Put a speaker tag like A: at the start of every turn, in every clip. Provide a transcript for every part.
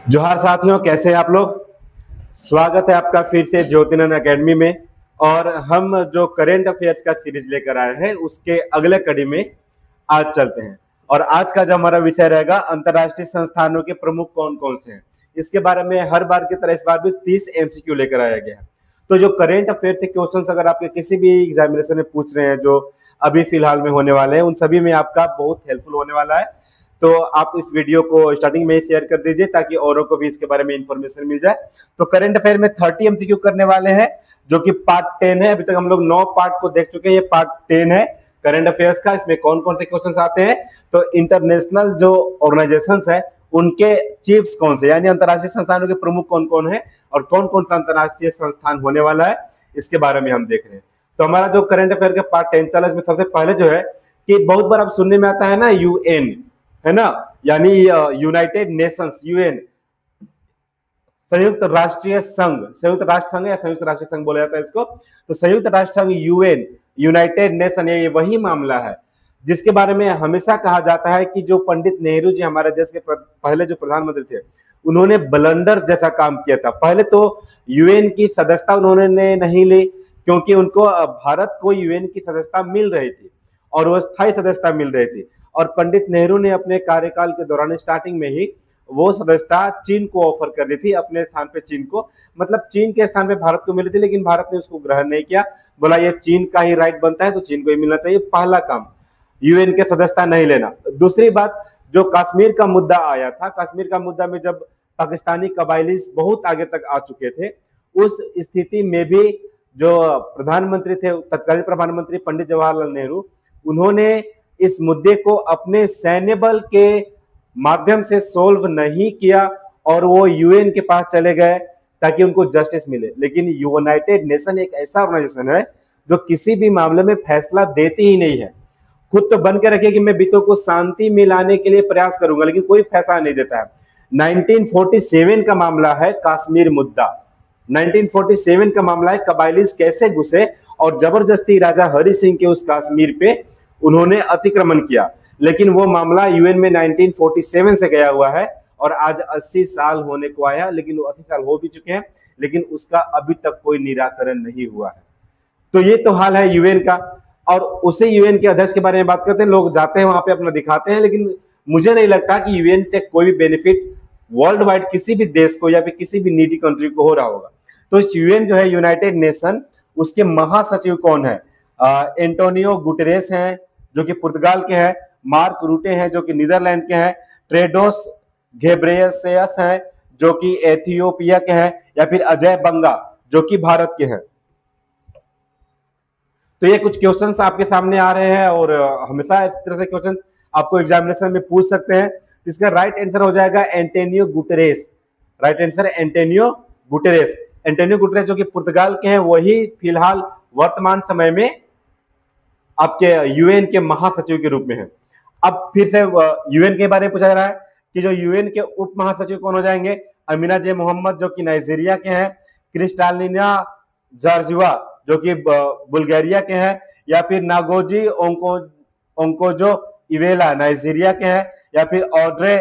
A: जोहार साथियों, कैसे हैं आप लोग। स्वागत है आपका फिर से ज्योतिर्नयन एकेडमी में। और हम जो करेंट अफेयर्स का सीरीज लेकर आए हैं उसके अगले कड़ी में आज चलते हैं। और आज का जो हमारा विषय रहेगा, अंतर्राष्ट्रीय संस्थानों के प्रमुख कौन कौन से हैं। इसके बारे में हर बार की तरह इस बार भी 30 एमसीक्यू लेकर आया गया है। तो जो करेंट अफेयर के क्वेश्चंस अगर आपके किसी भी एग्जामिनेशन में पूछ रहे हैं जो अभी फिलहाल में होने वाले हैं, उन सभी में आपका बहुत हेल्पफुल होने वाला है। तो आप इस वीडियो को स्टार्टिंग में ही शेयर कर दीजिए ताकि औरों को भी इसके बारे में इंफॉर्मेशन मिल जाए। तो करंट अफेयर में 30 एमसीक्यू करने वाले हैं, जो कि पार्ट 10 है। अभी तक हम लोग 9 पार्ट को देख चुके हैं, ये पार्ट 10 है करंट अफेयर्स का। इसमें कौन कौन से क्वेश्चंस आते हैं, तो इंटरनेशनल जो ऑर्गेनाइजेशंस है उनके चीफ्स कौन से, यानी अंतर्राष्ट्रीय संस्थानों के प्रमुख कौन कौन है और कौन कौन सा अंतर्राष्ट्रीय संस्थान होने वाला है, इसके बारे में हम देख रहे हैं। तो हमारा जो करंट अफेयर का पार्ट 10 चला, इसमें सबसे पहले जो है कि बहुत बार आप सुनने में आता है ना यूएन, है ना, यानी यूनाइटेड नेशंस, यूएन, संयुक्त राष्ट्रीय संघ, संयुक्त राष्ट्र संघ या संयुक्त राष्ट्रीय संघ बोला जाता है इसको। तो संयुक्त राष्ट्र संघ, यूएन, यूनाइटेड नेशन, ये वही मामला है जिसके बारे में हमेशा कहा जाता है कि जो पंडित नेहरू जी हमारे देश के पहले जो प्रधानमंत्री थे, उन्होंने ब्लंडर जैसा काम किया था। पहले तो यूएन की सदस्यता उन्होंने नहीं ली, क्योंकि उनको भारत को यूएन की सदस्यता मिल रही थी और वो स्थायी सदस्यता मिल रही थी। और पंडित नेहरू ने अपने कार्यकाल के दौरान स्टार्टिंग में ही वो सदस्यता चीन को ऑफर कर दी थी, अपने स्थान पे चीन को, मतलब चीन के स्थान पे भारत को मिली थी, लेकिन भारत ने उसको ग्रहण नहीं किया। बोला ये चीन का ही राइट बनता है तो चीन को ही मिलना चाहिए। पहला काम, यूएन के सदस्यता नहीं लेना। दूसरी बात, जो कश्मीर का मुद्दा आया था, कश्मीर का मुद्दा में जब पाकिस्तानी कबाइलीज बहुत आगे तक आ चुके थे, उस स्थिति में भी जो प्रधानमंत्री थे, तत्कालीन प्रधानमंत्री पंडित जवाहरलाल नेहरू, उन्होंने इस मुद्दे को अपने सैन्य बल के माध्यम से सोल्व नहीं किया और वो यूएन के पास चले गए ताकि उनको जस्टिस मिले। लेकिन यूनाइटेड नेशन एक ऐसा ऑर्गेनाइजेशन है जो किसी भी मामले में फैसला देती ही नहीं है। खुद तो बन के रखे कि मैं विश्व को शांति में लाने के लिए प्रयास करूंगा, लेकिन कोई फैसला नहीं देता है। 1947 का मामला है कश्मीर मुद्दा। 1947 का मामला है कबाइलीज कैसे घुसे और जबरदस्ती राजा हरि सिंह के उस कश्मीर पे उन्होंने अतिक्रमण किया। लेकिन वो मामला यूएन में 1947 से गया हुआ है और आज 80 साल होने को आया, लेकिन 80 साल हो भी चुके हैं, लेकिन उसका अभी तक कोई निराकरण नहीं हुआ है। तो ये तो हाल है यूएन का। और उसी यूएन के अध्यक्ष के बारे में बात करते हैं। लोग जाते हैं वहां पे अपना दिखाते हैं, लेकिन मुझे नहीं लगता कि यूएन से कोई भी बेनिफिट वर्ल्ड वाइड किसी भी देश को या फिर किसी भी नीडी कंट्री को हो रहा होगा। तो इस यूएन जो है, यूनाइटेड नेशन, उसके महासचिव कौन है? एंटोनियो गुटेरेस हैं जो कि पुर्तगाल के हैं, मार्क रूटे हैं जो कि नीदरलैंड के हैं, ट्रेडोस घेब्रेयेसस हैं जो कि एथियोपिया के हैं, या फिर अजय बंगा जो कि भारत के हैं। तो ये कुछ क्वेश्चंस आपके सामने आ रहे हैं और हमेशा इस तरह से क्वेश्चन आपको एग्जामिनेशन में पूछ सकते हैं। इसका राइट आंसर हो जाएगा एंटोनियो गुटेरेस। राइट आंसर है एंटोनियो गुटेरेस। एंटोनियो गुटेरेस जो कि पुर्तगाल के हैं, वही फिलहाल वर्तमान समय में आपके यूएन के महासचिव के रूप में है। अब फिर से यूएन के बारे में पूछा जा रहा है कि जो यूएन के उप महासचिव कौन हो जाएंगे? अमीना जे मोहम्मद जो कि नाइजीरिया के हैं, क्रिस्टालिना जॉर्जिवा जो कि बुल्गारिया के हैं, या फिर नागोजी ओंकोजो इवेला नाइजीरिया के हैं, या फिर ऑड्रे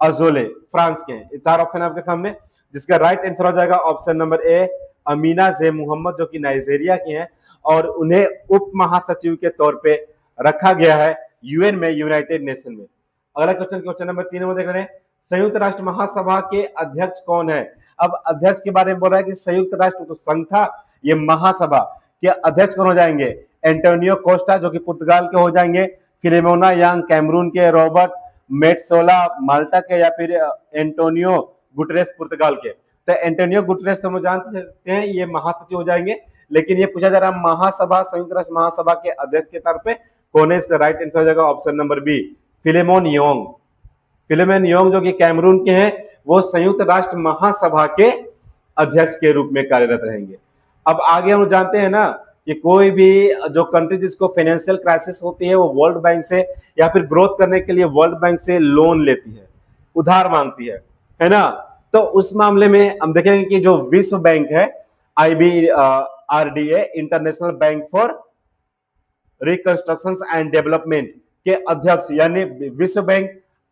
A: अजोले फ्रांस के हैं। ये चार ऑप्शन आपके सामने, जिसका राइट आंसर हो जाएगा ऑप्शन नंबर ए, अमीना जे मोहम्मद जो कि नाइजीरिया के हैं और उन्हें उप महासचिव के तौर पे रखा गया है यूएन में, यूनाइटेड नेशन में। अगला क्वेश्चन, क्वेश्चन नंबर 3 में देख रहे हैं, संयुक्त राष्ट्र महासभा के अध्यक्ष कौन है? अब अध्यक्ष के बारे में बोल रहा है कि संयुक्त राष्ट्र तो संघ था, ये महासभा के अध्यक्ष कौन हो जाएंगे? एंटोनियो कोस्टा जो कि पुर्तगाल के हो जाएंगे, फिलिमोना यांग कैमरून के, रॉबर्ट मेट्सोला माल्टा के, या फिर एंटोनियो गुटेरेस पुर्तगाल के। तो एंटोनियो गुटेरेस तो हम जानते हैं ये महासचिव हो जाएंगे, लेकिन ये पूछा जा रहा है महासभा, संयुक्त राष्ट्र महासभा के अध्यक्ष के तौर पे कौन है? इसका राइट आंसर हो जाएगा option number B, Philemon Yang. Philemon Yang जो कि कैमरून के हैं, वो संयुक्त राष्ट्र महासभा के अध्यक्ष के रूप में कार्यरत रहेंगे। अब आगे हम जानते हैं ना कि कोई भी जो कंट्री जिसको फाइनेंशियल क्राइसिस होती है, वो वर्ल्ड बैंक से या फिर ग्रोथ करने के लिए वर्ल्ड बैंक से लोन लेती है, उधार मांगती है ना। तो उस मामले में हम देखेंगे कि जो विश्व बैंक है, IBRDA, international bank for reconstruction and development के अध्यक्ष, यानी विश्व बैंक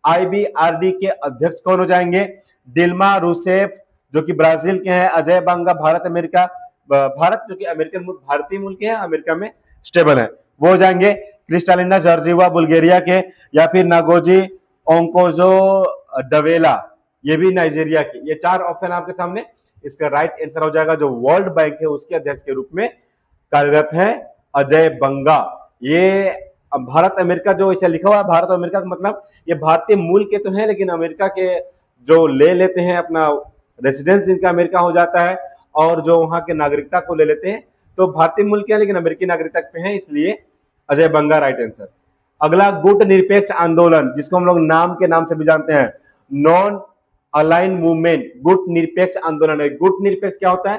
A: IBRD के अध्यक्ष कौन हो जाएंगे? डिल्मा रूसेफ जो कि ब्राजील के हैं, अजय बंगा भारत जो कि अमेरिकन मुल्क, भारतीय मुल्क है, अमेरिका में स्टेबल है, वो हो जाएंगे। क्रिस्टालिना जॉर्जिवा बुल्गारिया के, या फिर नागोजी ओंकोजो डवेला, ये भी नाइजीरिया के। ये 4 ऑप्शन आपके सामने। इसका राइट आंसर हो जाएगा जो वर्ल्ड बैंक है उसके अध्यक्ष के रूप में कार्यरत है, अजय बंगा। ये भारत अमेरिका जो इसे लिखा हुआ है, भारत अमेरिका का मतलब ये भारतीय मूल के तो हैं, लेकिन अमेरिका के जो ले लेते हैं अपना रेसिडेंस इनका अमेरिका हो जाता है, और जो वहां के नागरिकता को ले लेते हैं तो भारतीय मूल के हैं लेकिन अमेरिकी नागरिकता पे हैं, इसलिए अजय बंगा राइट आंसर। अगला गुट निरपेक्ष आंदोलन, जिसको हम लोग नाम के नाम से भी जानते हैं, नॉन अलाइन मूवमेंट, गुट निरपेक्ष आंदोलन है। गुट निरपेक्ष क्या होता है?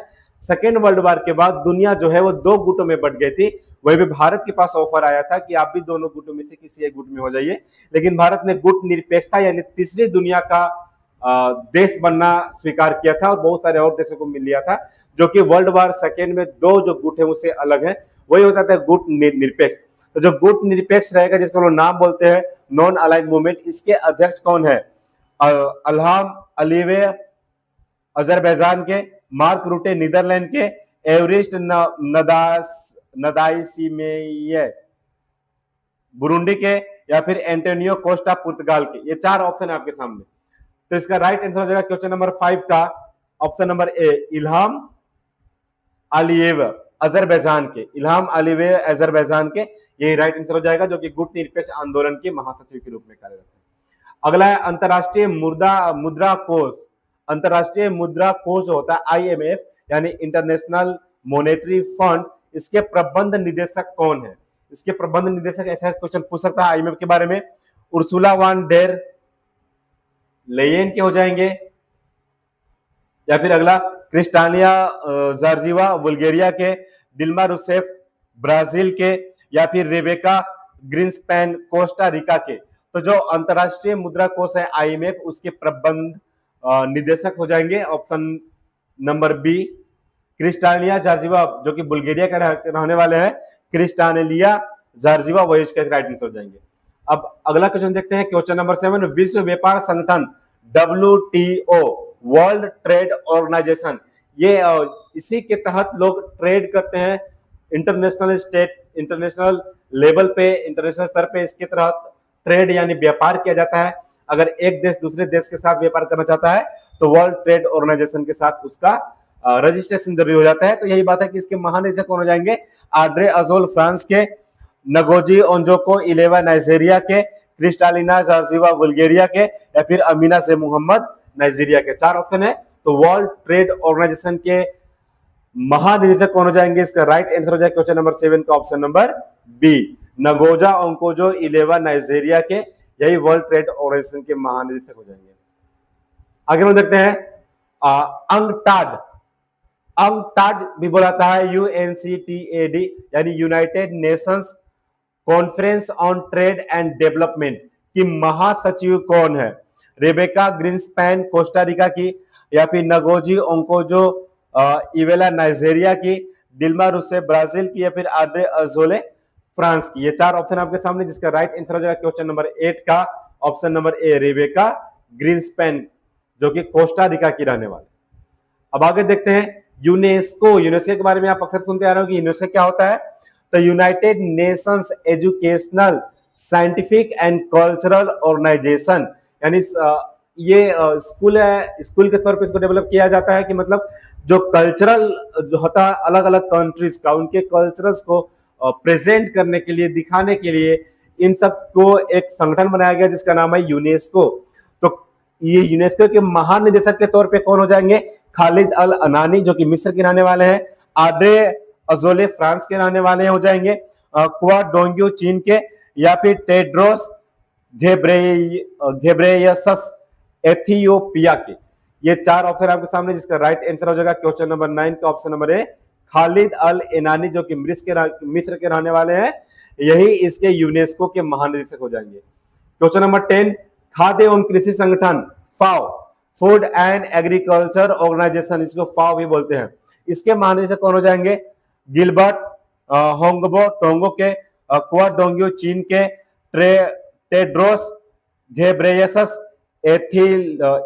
A: सेकेंड वर्ल्ड वॉर के बाद दुनिया जो है वो 2 गुटों में बट गई थी। वही भी भारत के पास ऑफर आया था कि आप भी दोनों गुटों में से किसी एक गुट में हो जाइए, लेकिन भारत ने गुट निरपेक्षता यानी तीसरी दुनिया का देश बनना स्वीकार किया था, और बहुत सारे और देशों को मिल लिया था, जो कि वर्ल्ड वॉर सेकेंड में 2 जो गुट है उससे अलग है, वही होता था गुट निरपेक्ष। तो जो गुट निरपेक्ष रहेगा, जिसको लोग नाम बोलते हैं नॉन अलाइन मूवमेंट, इसके अध्यक्ष कौन है? अल्हाम अलीवे अजरबैजान के, मार्क रूटे नीदरलैंड के, एवरिस्ट नदाइसिमेये बुरुंडी के, या फिर एंटोनियो कोस्टा पुर्तगाल के। ये 4 ऑप्शन है आपके सामने। तो इसका राइट आंसर हो जाएगा क्वेश्चन नंबर 5 का option number A, Ilham Aliyev Azerbaijan के। इल्हाम अलीयेव अजरबैजान के, ये राइट आंसर हो जाएगा, जो कि गुट निरपेक्ष आंदोलन के महासचिव के रूप में कार्यरत है। अगला है अंतरराष्ट्रीय मुद्रा कोष। अंतरराष्ट्रीय मुद्रा कोष होता है IMF यानी इंटरनेशनल मॉनेटरी फंड। इसके प्रबंध निदेशक कौन है? इसके प्रबंध निदेशक, ऐसा क्वेश्चन पूछ सकता है IMF के बारे में, उर्सुला वान डेर लेयेन के हो जाएंगे, या फिर अगला क्रिस्टालिया जॉर्जिवा बुल्गारिया के, डिल्मा रूसेफ ब्राजील के, या फिर रेबेका ग्रीन्सपैन कोस्टा रिका के। तो जो अंतरराष्ट्रीय मुद्रा कोष है IMF, उसके प्रबंध निदेशक हो जाएंगे ऑप्शन नंबर बी, क्रिस्टालिया जॉर्जिवा, जो कि बुल्गारिया का रहने वाले हैं, क्रिस्टालिया जॉर्जिवा, वही इसका राइट आंसर हो जाएंगे। अब अगला क्वेश्चन देखते हैं, क्वेश्चन नंबर 7, विश्व व्यापार संगठन WTO, वर्ल्ड ट्रेड ऑर्गेनाइजेशन, ये इसी के तहत लोग ट्रेड करते हैं इंटरनेशनल लेवल पे, इंटरनेशनल स्तर पे इसके तहत ट्रेड यानी व्यापार किया जाता है। अगर एक देश दूसरे देश के साथ व्यापार करना चाहता है तो वर्ल्ड ट्रेड ऑर्गेनाइजेशन के साथ उसका रजिस्ट्रेशन जरूरी हो जाता है। तो यही बात है कि इसके महानिदेशक कौन हो जाएंगे? आड्रे अजोल फ्रांस के, नगोजी ओंजोको इलेवा नाइजीरिया के, क्रिस्टालिना जॉर्जिवा बुल्गारिया के, या फिर अमीना से मोहम्मद नाइजीरिया के। 4 ऑप्शन है। तो वर्ल्ड ट्रेड ऑर्गेनाइजेशन के महानिदेशक कौन हो जाएंगे? इसका राइट आंसर हो जाएगा क्वेश्चन नंबर 7 का option number B, नगोजा ओंकोजो Iweala Nigeria के, यही वर्ल्ड ट्रेड ऑर्गेनाइजेशन के महानिदेशक हो जाएंगे। आगे हम देखते हैं अंगटाड। अंगटाड भी बोलाता है UNCTAD यानी United Nations conference on trade and development की महासचिव कौन है? रेबेका ग्रीन्सपैन कोस्टारिका की, या फिर नगोजी ओंकोजो इवेला नाइजीरिया की, डिल्मा रूसेफ ब्राजील की, या फिर आड्रे अजोले फ्रांस की। ये 4 ऑप्शन आपके सामने, जिसका राइट आंसर हो जाएगा क्वेश्चन नंबर 8 का ऑप्शन नंबर ए, रेबेका ग्रीन्सपैन, जो कि कोस्टारिका की रहने वाले। अब आगे देखते हैं यूनेस्को। यूनेस्को के बारे में आप अक्सर सुनते आ रहे हो कि यूनेस्को क्या होता है। तो United Nations Educational Scientific and Cultural Organization, यानी ये स्कूल है, स्कूल के तौर पे इसको डेवलप किया जाता है कि मतलब जो कल्चरल जो होता है अलग अलग कंट्रीज का, उनके कल्चरल्स को प्रेजेंट करने के लिए, दिखाने के लिए इन सब को एक संगठन बनाया गया जिसका नाम है यूनेस्को। तो ये यूनेस्को के महानिदेशक के तौर पे कौन हो जाएंगे? खालिद अल अनानी, जो कि मिस्र के रहने वाले हैं, आड्रे अजोले फ्रांस के रहने वाले हो जाएंगे, क्वा डोंग्यू चीन के, या फिर टेड्रोस घेब्रेयसस एथियोपिया के। ये 4 ऑप्शन आपके सामने, जिसका राइट आंसर हो जाएगा क्वेश्चन नंबर 9 का ऑप्शन नंबर ए, खालिद अल एनानी, जो कि मिस्र के रहने वाले हैं, यही इसके यूनेस्को के महानिदेशक हो जाएंगे। क्वेश्चन नंबर 10, खाद्य एवं कृषि संगठन फाओ, फूड एंड एग्रीकल्चर ऑर्गेनाइजेशन, इसको फाओ भी बोलते हैं, इसके महानिदेशक कौन हो जाएंगे? गिलबर्ट होंगबो टोंगो के, क्वा डोंग्यू चीन के, टेड्रोस घेब्रेयेसस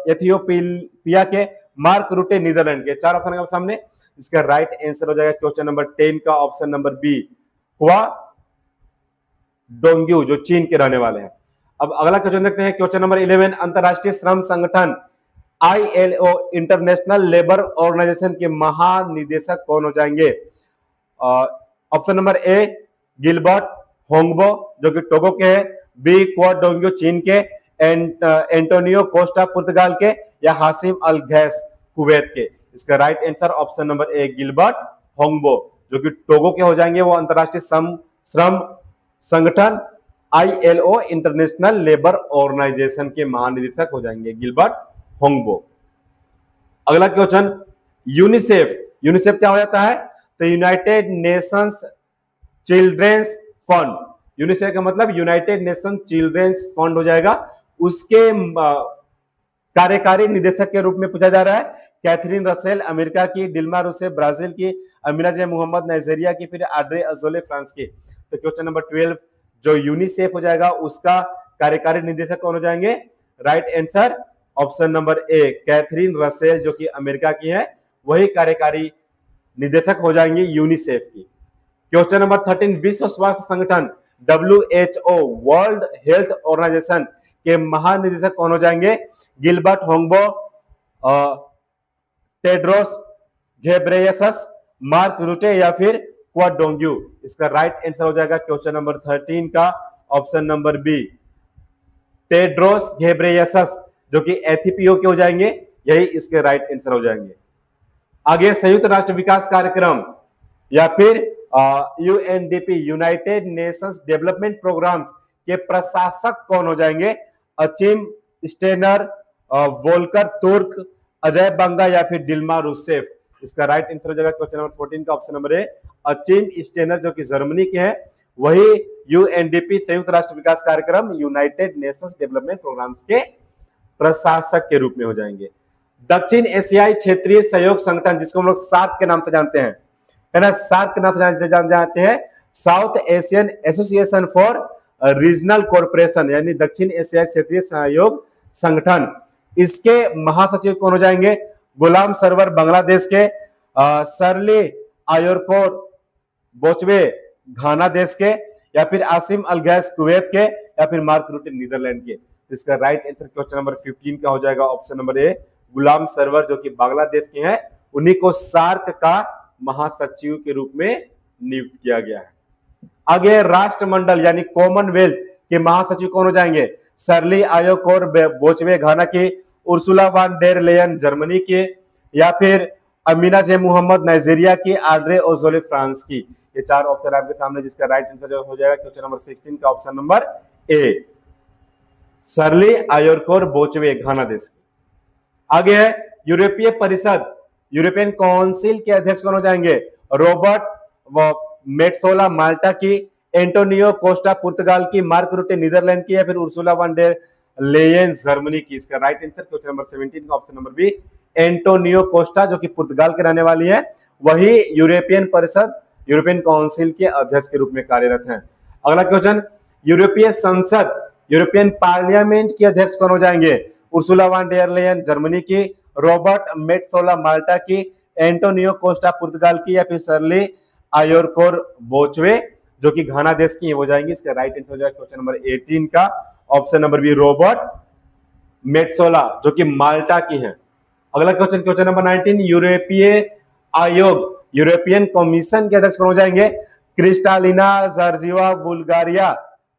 A: एथियोपिया के, मार्क रूटे नीदरलैंड के। चार ऑप्शन सामने, इसका राइट आंसर हो जाएगा क्वेश्चन नंबर 10 का ऑप्शन नंबर बी, क्वा डोंग्यू, जो चीन के रहने वाले हैं। अब अगला क्वेश्चन देखते हैं, क्वेश्चन नंबर 11, अंतरराष्ट्रीय श्रम संगठन ILO इंटरनेशनल लेबर ऑर्गेनाइजेशन के महानिदेशक कौन हो जाएंगे? ऑप्शन नंबर ए गिलबर्ट होंगबो जो कि टोगो के हैं, बी क्वा डोंग्यू चीन के, एंटोनियो कोस्टा पुर्तगाल के, या हासिम अल घैस कुवैत के। इसका राइट आंसर ऑप्शन नंबर ए गिलबर्ट होंगबो जो कि टोगो के हो जाएंगे। वो अंतरराष्ट्रीय श्रम संगठन ILO इंटरनेशनल लेबर ऑर्गेनाइजेशन के महानिदेशक हो जाएंगे, गिलबर्ट होंगबो। अगला क्वेश्चन, यूनिसेफ, यूनिसेफ क्या हो जाता है? तो United Nations Children's Fund, UNICEF का मतलब यूनाइटेड नेशन चिल्ड्रेंस फंड हो जाएगा। उसके कार्यकारी निदेशक के रूप में पूछा जा रहा है कैथरीन रसेल अमेरिका की, डिल्मा रूसेफ ब्राजील की, अमीना जे मोहम्मद नाइजीरिया की, फिर आड्रे अजोले फ्रांस की। तो क्वेश्चन नंबर 12 जो यूनिसेफ हो जाएगा उसका कार्यकारी निदेशक कौन हो जाएंगे? Right answer option number A Catherine Russell जो कि अमेरिका की है, वही कार्यकारी निदेशक हो जाएंगे यूनिसेफ की। क्वेश्चन नंबर 13, विश्व स्वास्थ्य संगठन WHO वर्ल्ड हेल्थ ऑर्गेनाइजेशन के महानिदेशक कौन हो जाएंगे? Gilbert Houngbo, Tedros Ghebreyesus, mark रूटे, या फिर क्वा डोंग्यू। इसका राइट आंसर हो जाएगा क्वेश्चन नंबर 13 का option number B Tedros Ghebreyesus जो कि एथियोपिया के हो जाएंगे, यही इसके राइट आंसर हो जाएंगे। आगे संयुक्त राष्ट्र विकास कार्यक्रम या फिर UNDP United Nations Development Programs के प्रशासक कौन हो जाएंगे? अचिम स्टेनर, वोल्कर तुर्क, अजय बंगा, या फिर डिल्मा रूसेफ। इसका राइट आंसर हो जाएगा क्वेश्चन नंबर 14 का option number A Achim Steiner जो कि जर्मनी के हैं, वही UNDP संयुक्त राष्ट्र विकास कार्यक्रम यूनाइटेड नेशंस डेवलपमेंट प्रोग्राम्स के प्रशासक के रूप में हो जाएंगे। दक्षिण एशियाई क्षेत्रीय सहयोग संगठन जिसको हम लोग सार्क के नाम से जानते हैं, है ना, सार्क के नाम से जानते हैं, south Asian association for regional corporation, यानी दक्षिण एशियाई क्षेत्रीय सहयोग संगठन। इसके महासचिव कौन हो जाएंगे? गुलाम सरवर बांग्लादेश के, सरली आयोरकोर बोचवे घाना देश के, या फिर आसिम अल गैस कुवैत के, या फिर मार्क रूटे नीदरलैंड के। इसका राइट आंसर क्वेश्चन नंबर 15 का हो जाएगा option number A Ghulam Sarwar जो कि बांग्लादेश के हैं, उन्हीं को सार्क का महासचिव के रूप में नियुक्त किया गया है। आगे राष्ट्रमंडल यानी कॉमनवेल्थ के महासचिव कौन हो जाएंगे? सरली आयोकोर बोचवे घाना की, Ursula von der Leyen Germany की, या फिर अमीना जे मोहम्मद नाइजीरिया की, आड्रे ओजोले फ्रांस की। ये चार ऑप्शन आपके सामने, जिसका राइट आंसर हो जाएगा क्वेश्चन नंबर 16 का ऑप्शन नंबर ए सरली आयोरकोर बोचवे घाना देश की। आगे है यूरोपीय परिषद, यूरोपियन काउंसिल के अध्यक्ष कौन हो जाएंगे? रॉबर्ट मेट्सोला माल्टा की, एंटोनियो कोस्टा पुर्तगाल की, मार्क रूटे नीदरलैंड की, या फिर Ursula von der Leyen Germany की। इसका राइट आंसर क्वेश्चन नंबर 17 का option number B Antonio Costa जो कि पुर्तगाल के रहने वाली है, वही यूरोपियन परिषद यूरोपियन काउंसिल के अध्यक्ष के रूप में कार्यरत हैं। अगला क्वेश्चन, यूरोपीय संसद यूरोपियन पार्लियामेंट के अध्यक्ष कौन हो जाएंगे? Ursula von der Leyen Germany की, रॉबर्ट मेट्सोला माल्टा की, एंटोनियो कोस्टा पुर्तगाल की, या फिर सरली आयोरकोर बोचवे जो कि घाना देश की हो जाएंगी। इसका राइट आंसर हो जाएगा क्वेश्चन नंबर 18 का option number B Roberta Metsola जो कि माल्टा की है। अगला क्वेश्चन, क्वेश्चन नंबर 19, यूरोपीय आयोग यूरोपियन कमीशन के अध्यक्ष कौन हो जाएंगे? क्रिस्टालिना जॉर्जिवा बुल्गारिया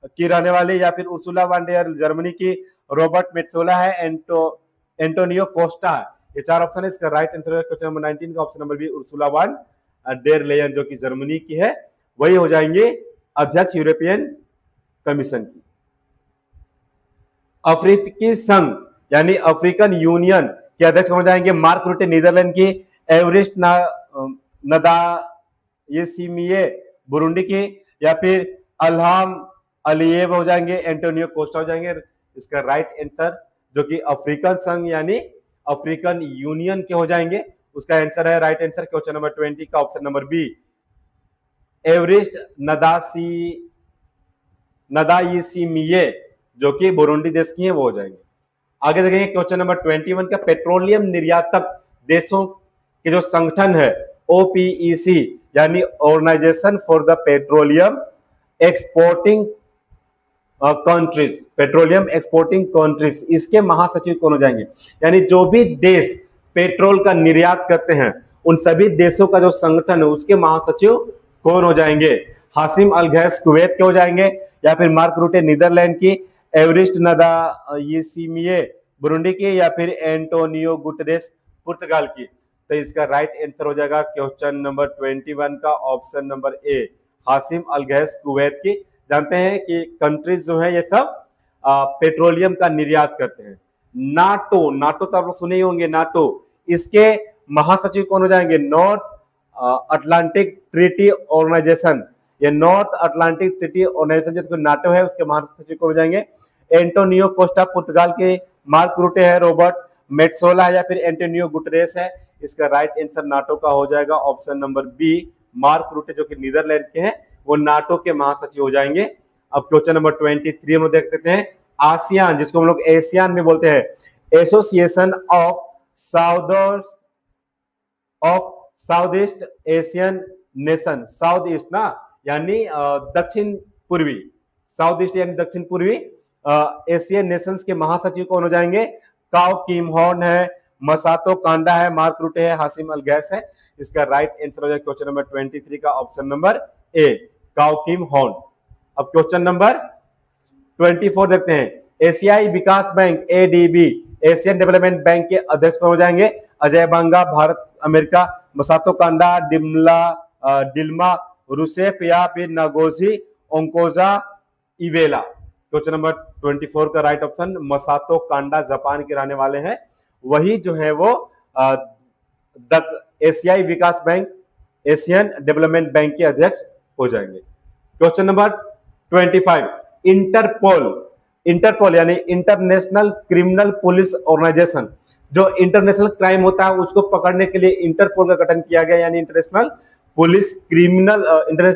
A: की रहने वाली, या फिर उर्सुला वान डेर जर्मनी की, रॉबर्ट मेट्सोला है, एंटोनियो कोस्टा है। ये चार ऑप्शन है। इसका राइट आंसर है क्वेश्चन नंबर 19 का option number B Ursula von der Leyen जो कि जर्मनी की है, वही हो जाएंगे अध्यक्ष यूरोपियन कमीशन की। अफ्रीकी संघ यानी अफ्रीकन यूनियन के अध्यक्ष हो जाएंगे? मार्क रूटे नीदरलैंड की, एवरिस्ट नदायसिमिये बुरुंडी की, या फिर अल्हाम अलियेव हो जाएंगे, एंटोनियो कोस्टा हो जाएंगे। इसका राइट आंसर जो कि अफ्रीकन संघ यानी अफ्रीकन यूनियन के हो जाएंगे, उसका आंसर है राइट आंसर क्वेश्चन नंबर 20 का ऑप्शन नंबर बी एवरिस्ट नदायसिमिये जो कि बुरुंडी देश की है वो हो जाएंगे। आगे देखेंगे क्वेश्चन नंबर 21 का, पेट्रोलियम निर्यातक देशों के जो संगठन है ओपीईसी यानी Organization for the Petroleum Exporting Countries, Petroleum Exporting Countries, इसके महासचिव कौन हो जाएंगे? यानी जो भी देश पेट्रोल का निर्यात करते हैं उन सभी देशों का जो संगठन है उसके महासचिव कौन हो जाएंगे? हासिम अल गैस कुवैत के हो जाएंगे, या फिर मार्क रूटे नीदरलैंड की, एवरिस्ट नदा यीसीमिये बुरुंडी की, या फिर एंटोनियो गुटरेस पुर्तगाल की? तो इसका राइट आंसर हो जाएगा क्वेश्चन नंबर 21 का option number A, Haitham al Ghais Kuwait की। जानते हैं कि कंट्रीज जो है ये सब पेट्रोलियम का निर्यात करते हैं। नाटो, नाटो तो आप लोग सुने ही होंगे, नाटो, इसके महासचिव कौन हो जाएंगे? नॉर्थ अटलांटिक ट्रीटी ऑर्गेनाइजेशन, ये नॉर्थ अटलांटिक ट्रीटी ऑर्गेनाइजेशन जिसको नाटो है उसके महासचिव कौन हो जाएंगे? एंटोनियो कोस्टा पुर्तगाल के, मार्क रूटे है, रॉबर्ट मेट्सोला या फिर एंटोनियो गुटरेस है? इसका राइट आंसर नाटो का हो जाएगा option number B, Mark Rutte जो कि नीदरलैंड के हैं वो नाटो के महासचिव हो जाएंगे। अब क्वेश्चन नंबर 23 में देख सकते हैं, आसियान जिसको हम लोग एशियान में बोलते हैं, association of south east Asian nation, south east ना यानी दक्षिण पूर्वी, साउथ ईस्ट यानी दक्षिण पूर्वी एशियन नेशंस के महासचिव कौन हो जाएंगे? काओ किम हॉर्न है, मसातो कांडा है, मार्क रूटे है, हासिम अल गैस है? इसका राइट आंसर हो जाएगा क्वेश्चन नंबर 23 का option number A, Kao Kim Hourn. अब क्वेश्चन नंबर 24 देखते हैं, एशियाई विकास bank ADB, Asian development bank के अध्यक्ष कौन हो जाएंगे? Ajay Banga, Bharat America, Masato Kanda, Dilma Rousseff या फिर नागोजी ओंकोजा इवेला? क्वेश्चन नंबर 24 का right option Masato Kanda Japan के रहने वाले हैं, वही जो है वो एशियाई विकास बैंक, एशियन डेवलपमेंट बैंक के अध्यक्ष हो जाएंगे। क्वेश्चन नंबर 25, इंटरपोल, इंटरपोल यानी इंटरनेशनल क्रिमिनल पुलिस ऑर्गेनाइजेशन, जो इंटरनेशनल क्राइम होता है उसको पकड़ने के लिए इंटरपोल का गठन किया गया, यानी इंटरनेशनल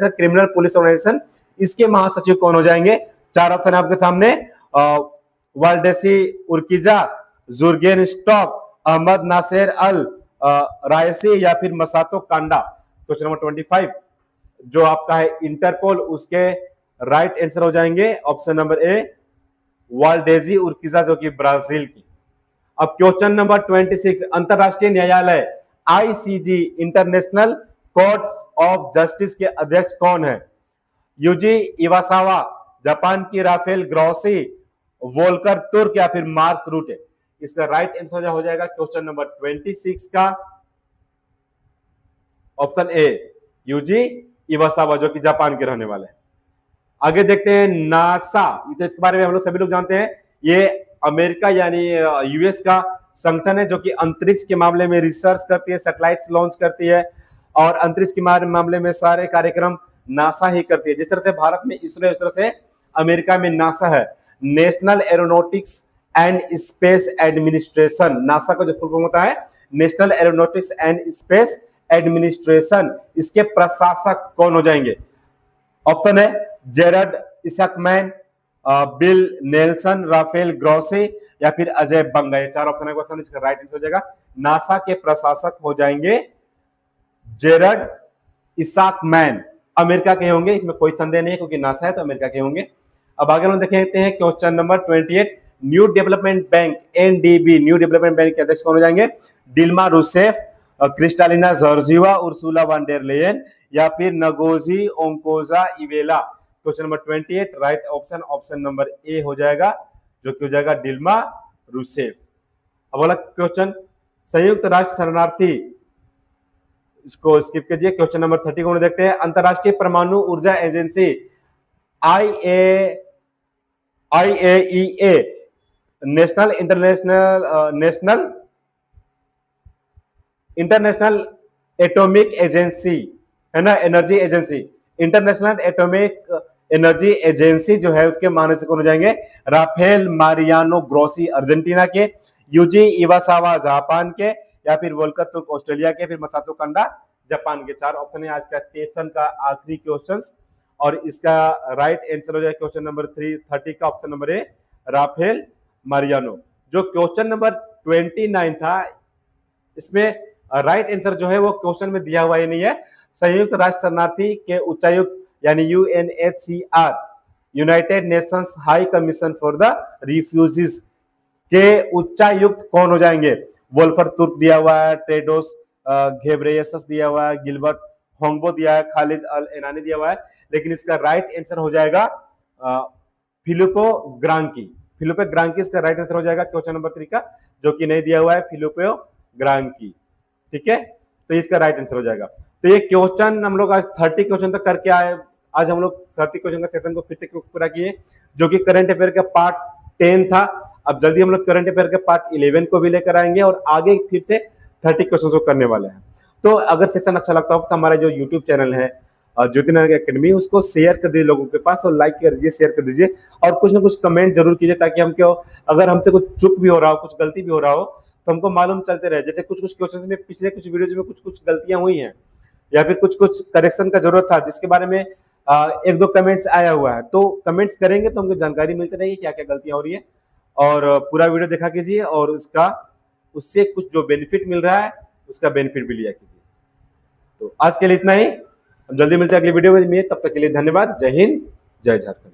A: क्रिमिनल पुलिस ऑर्गेनाइजेशन, इसके महासचिव कौन हो जाएंगे? चार ऑप्शन है आपके सामने, वाल्डेसी उर्किजा, जुर्गेन स्टॉक, अहमद नासेर अल रायसी या फिर मसातो कांडा? क्वेश्चन नंबर 25 जो आपका है इंटरपोल, उसके राइट आंसर हो जाएंगे ऑप्शन नंबर ए, वाल्डेजी उर्किजा जो कि ब्राजील की। अब क्वेश्चन नंबर 26, अंतरराष्ट्रीय न्यायालय ICG international court of justice के अध्यक्ष कौन है? यूजी इवासावा, जापान की राफेल ग्रॉसी, वोल्कर तुर्क या फिर मार्क रूटे? इसका राइट आंसर हो जाएगा क्वेश्चन नंबर 26 का ऑप्शन ए, यूजी इवासावा जो कि जापान के रहने वाले हैं। आगे देखते हैं नासा, तो इसके बारे में हम लोग सभी लोग जानते हैं, ये अमेरिका यानी यूएस का संगठन है जो कि अंतरिक्ष के मामले में रिसर्च करती है, सैटेलाइट लॉन्च करती है और अंतरिक्ष के मामले में सारे कार्यक्रम नासा ही करती है। जिस तरह से भारत में इसरो है उस तरह से अमेरिका में नासा है, national aeronautics and space administration. NASA का जो फुल फॉर्म होता है national aeronautics and space administration, इसके प्रशासक कौन हो जाएंगे? ऑप्शन है Jared इसकमैन, bill Nelson, Rafael Grossi या फिर अजय बंगा? ये चार ऑप्शन है क्वेश्चन, इसका राइट आंसर हो जाएगा नासा के प्रशासक हो जाएंगे जेरड इसकमैन, अमेरिका के होंगे, इसमें कोई संदेह नहीं है क्योंकि नासा है तो अमेरिका के होंगे। अब आगे हम देखते हैं question number 28, new development bank NDB, new development bank के अध्यक्ष कौन हो जाएंगे? Dilma Rousseff, Kristalina Georgieva, Ursula von der Leyen या फिर नगोजी ओंकोजा Iweala? Question number 28 right option option number A हो जाएगा जो कि हो जाएगा डिल्मा रूसेफ। अब वाला क्वेश्चन, संयुक्त राष्ट्र शरणार्थी, इसको स्किप कीजिए। क्वेश्चन नंबर 30 को देखते हैं, अंतरराष्ट्रीय परमाणु ऊर्जा agency IAEA, national international atomic agency है ना, energy agency, international atomic energy agency जो है उसके महानिदेशक कौन हो जाएंगे? राफेल मारियानो ग्रोसी अर्जेंटीना के, यूजी इवासावा जापान के या फिर वोल्कर तुर्क ऑस्ट्रेलिया के, फिर मसातो कांडा जापान के? चार ऑप्शन है आज का सेशन का आखिरी क्वेश्चन और इसका राइट आंसर हो जाएगा क्वेश्चन नंबर 30 का ऑप्शन नंबर ए, राफेल मारियानो। जो क्वेश्चन नंबर 29 था, इसमें राइट आंसर जो है वो क्वेश्चन में दिया हुआ ही नहीं है। संयुक्त राष्ट्र शरणार्थी के उच्चायुक्त यानी UNHCR, United Nations high commission for the refugees के उच्चायुक्त कौन हो जाएंगे? वोल्फर तुर्क दिया हुआ है, टेड्रोस घेब्रेयेसस दिया हुआ है, गिलबर्ट होंगबो दिया है, खालिद अल एनानी दिया हुआ है, लेकिन इसका राइट आंसर हो जाएगा फिलिपो ग्रांकी। फिलिपो ग्रांकी इसका राइट आंसर हो जाएगा क्वेश्चन नंबर 3 का, जो कि नहीं दिया हुआ है फिलिपो ग्रांकी। ठीक है, तो इसका राइट आंसर हो जाएगा। तो ये क्वेश्चन हम लोग आज 30 क्वेश्चन तक करके आए। आज हम लोग 30 क्वेश्चन का सेशन को फिर से पूरा किए, जो कि करंट अफेयर का पार्ट 10 था। अब जल्दी हम लोग करंट अफेयर के पार्ट 11 को भी लेकर आएंगे और आगे फिर से 30 क्वेश्चन को करने वाले हैं। तो अगर सेशन अच्छा लगता हो तो हमारा जो यूट्यूब चैनल है ज्योतिनाथ अकेडमी, उसको शेयर कर दीजिए लोगों के पास, और लाइक कर दीजिए, शेयर कर दीजिए, और कुछ ना कुछ कमेंट जरूर कीजिए, ताकि हम क्यों, अगर हमसे कुछ चूक भी हो रहा हो, कुछ गलती भी हो रहा हो, तो हमको मालूम चलते रहे। जैसे कुछ कुछ क्वेश्चन में पिछले कुछ वीडियोज में कुछ कुछ गलतियां हुई हैं, या फिर कुछ कुछ करेक्शन का जरूरत था, जिसके बारे में एक दो कमेंट्स आया हुआ है। तो कमेंट्स करेंगे तो हमको जानकारी मिलती रहेगी क्या क्या गलतियां हो रही है, और पूरा वीडियो देखा कीजिए, और उससे कुछ जो बेनिफिट मिल रहा है उसका बेनिफिट भी लिया कीजिए। तो आज के लिए इतना ही, हम जल्दी मिलते हैं अगली वीडियो में। तब तक के लिए धन्यवाद। जय हिंद, जय झारखंड।